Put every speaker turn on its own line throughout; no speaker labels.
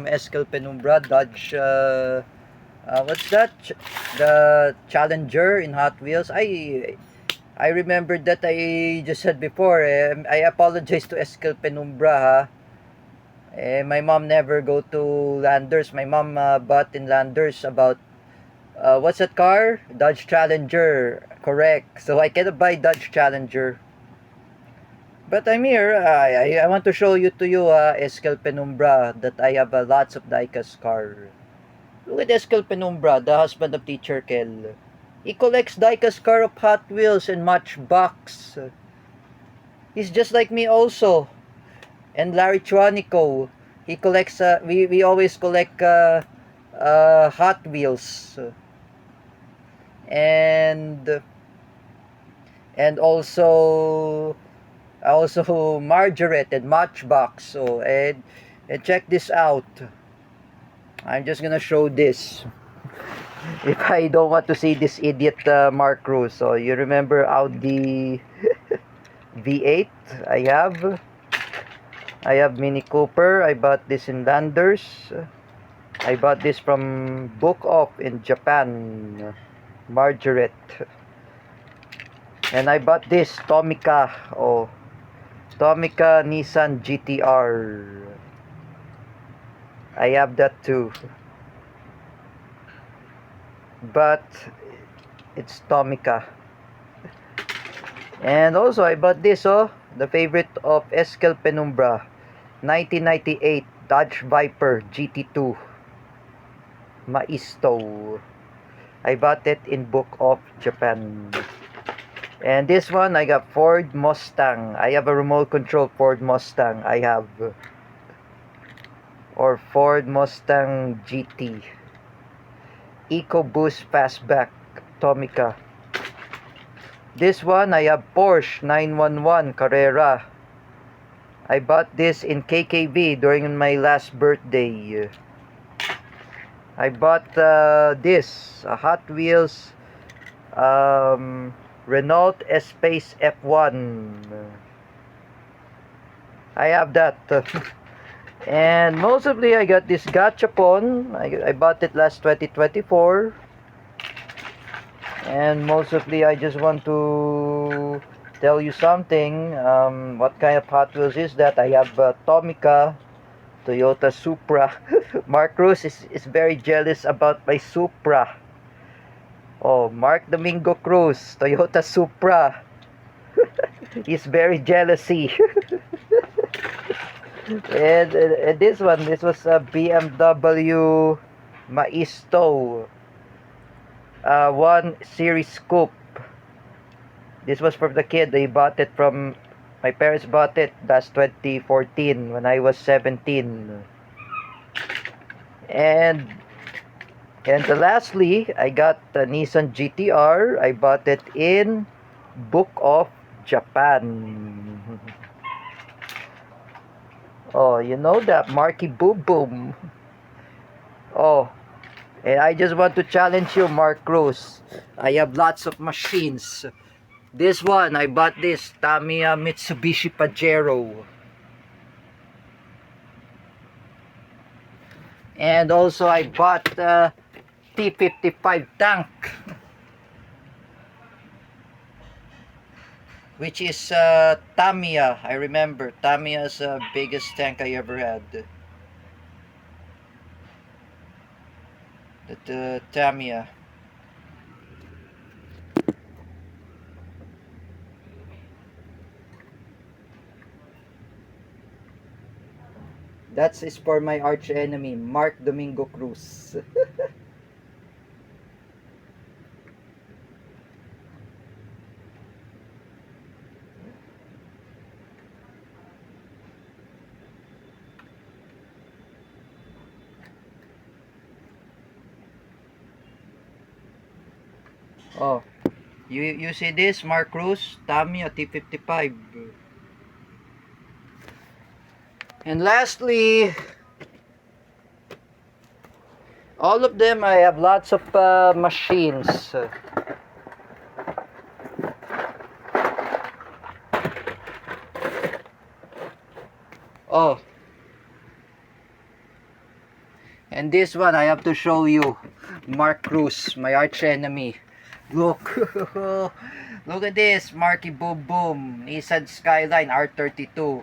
from Escal Penumbra, Dodge, what's that? The Challenger in Hot Wheels. I remembered that I just said before. I apologize to Escal Penumbra, ha. My mom never go to Landers. My mom bought in Landers about what's that car? Dodge Challenger. Correct. So I cannot buy Dodge Challenger. But I'm here. I want to show you Escal Penumbra, that I have lots of diecast car. Look at Escal Penumbra, the husband of Teacher Kel. He collects diecast car of Hot Wheels and Matchbox. He's just like me also. And Larry Chuanico. He collects, we always collect Hot Wheels. And also Margaret and Matchbox. So and check this out. I'm just gonna show this. If I don't want to see this idiot Mark Cruz. So you remember Audi V8? I have Mini Cooper. I bought this in Landers. I bought this from Book Off in Japan. Margaret. And I bought this Tomica. Oh, Tomica Nissan GTR. I have that too. But it's Tomica. And also I bought this, the favorite of Escal Penumbra, 1998 Dodge Viper GT2 Maisto. I bought it in Book of Japan. And this one I got Ford Mustang. I have a remote control Ford Mustang. Or Ford Mustang GT. EcoBoost Fastback Tomica. This one I have Porsche 911 Carrera. I bought this in KKV during my last birthday. I bought this Hot Wheels Renault Espace F1. I have that. And mostly I got this Gachapon. I bought it last 2024. And mostly I just want to tell you something. What kind of Hot Wheels is that? I have Tomica, Toyota Supra. Mark Cruz is very jealous about my Supra. Oh, Mark Domingo Cruz, Toyota Supra. He's very jealousy. And this was a BMW Maisto 1 Series Coupe. This was for the kid. My parents bought it last 2014 when I was 17. And lastly, I got the Nissan GTR. I bought it in Book of Japan. Oh, you know that Marky Boom Boom. Oh, and I just want to challenge you, Mark Cruz. I have lots of machines. This one, I bought this Tamiya Mitsubishi Pajero. And also I bought T55 tank, which is Tamiya. I remember Tamiya's biggest tank I ever had. The Tamiya. That is for my arch enemy, Mark Domingo Cruz. Oh, you see this, Mark Cruz, Tamiya T55. And lastly, all of them, I have lots of machines. Oh, And this one, I have to show you. Mark Cruz, my arch enemy. Look. Look at this. Marky Boom Boom. Nissan Skyline R32.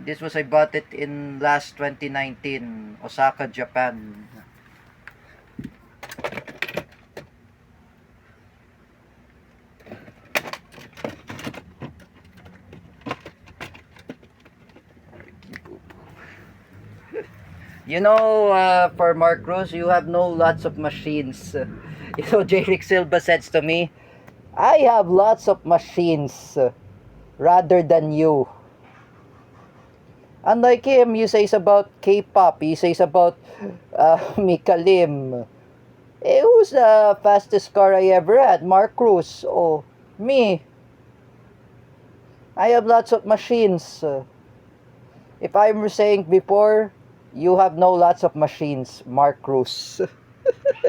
This was, I bought it in last 2019. Osaka, Japan. You know, for Mark Cruz, you have no lots of machines. You know, Jerick Silva says to me, I have lots of machines rather than you. Unlike him, you says about K-pop, he says about Mika Lim. Who's the fastest car I ever had? Mark Cruz. Oh, me. I have lots of machines. If I were saying before, you have no lots of machines, Mark Cruz.